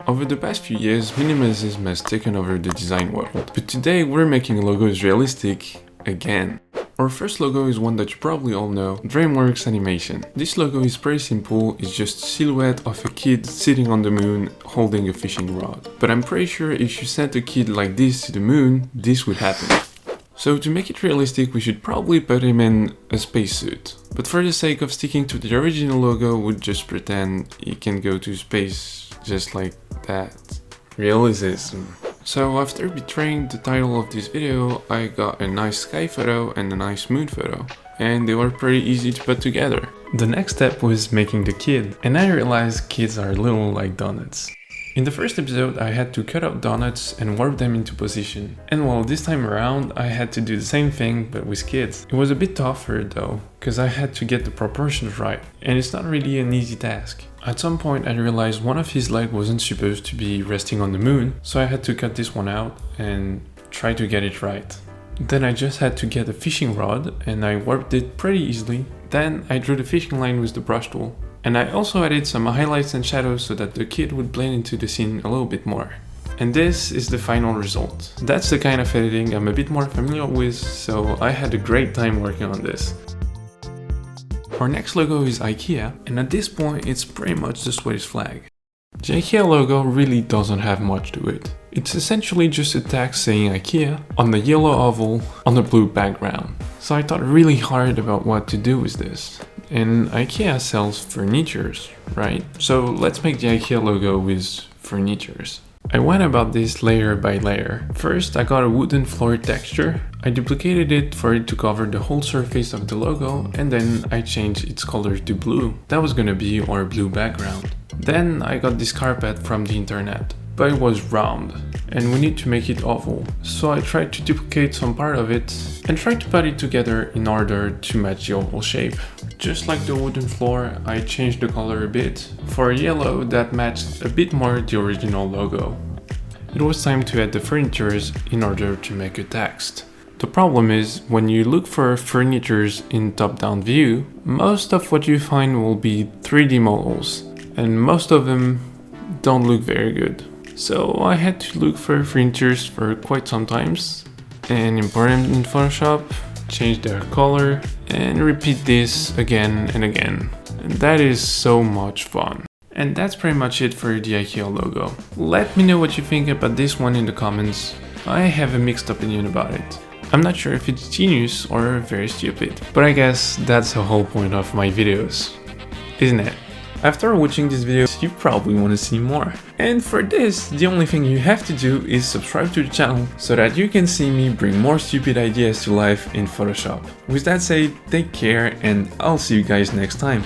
Over the past few years, minimalism has taken over the design world, but today we're making logos realistic again. Our first logo is one that you probably all know, DreamWorks Animation. This logo is pretty simple, it's just a silhouette of a kid sitting on the moon holding a fishing rod. But I'm pretty sure if you sent a kid like this to the moon, this would happen. So to make it realistic, we should probably put him in a spacesuit. But for the sake of sticking to the original logo, we'll just pretend he can go to space just like that. Realism. So after betraying the title of this video, I got a nice sky photo and a nice moon photo. And they were pretty easy to put together. The next step was making the kid. And I realized kids are little like donuts. In the first episode, I had to cut out donuts and warp them into position. And well, this time around, I had to do the same thing, but with kids. It was a bit tougher though, because I had to get the proportions right. And it's not really an easy task. At some point, I realized one of his legs wasn't supposed to be resting on the moon, so I had to cut this one out and try to get it right. Then I just had to get a fishing rod, and I warped it pretty easily. Then I drew the fishing line with the brush tool. And I also added some highlights and shadows so that the kid would blend into the scene a little bit more. And this is the final result. That's the kind of editing I'm a bit more familiar with, so I had a great time working on this. Our next logo is IKEA, and at this point it's pretty much the Swedish flag. The IKEA logo really doesn't have much to it. It's essentially just a text saying IKEA on the yellow oval on a blue background. So I thought really hard about what to do with this. And IKEA sells furnitures, right? So let's make the IKEA logo with furnitures. I went about this layer by layer. First, I got a wooden floor texture. I duplicated it for it to cover the whole surface of the logo, and then I changed its color to blue. That was gonna be our blue background. Then I got this carpet from the internet, but it was round, and we need to make it oval. So I tried to duplicate some part of it and tried to put it together in order to match the oval shape. Just like the wooden floor, I changed the color a bit for yellow that matched a bit more the original logo. It was time to add the furnitures in order to make a text. The problem is, when you look for furnitures in top-down view, most of what you find will be 3D models, and most of them don't look very good. So I had to look for furnitures for quite some times and import them in Photoshop, change their color, and repeat this again and again. And that is so much fun. And that's pretty much it for the IKEA logo. Let me know what you think about this one in the comments. I have a mixed opinion about it. I'm not sure if it's genius or very stupid, but I guess that's the whole point of my videos, isn't it? After watching this video, you probably want to see more. And for this, the only thing you have to do is subscribe to the channel so that you can see me bring more stupid ideas to life in Photoshop. With that said, take care and I'll see you guys next time.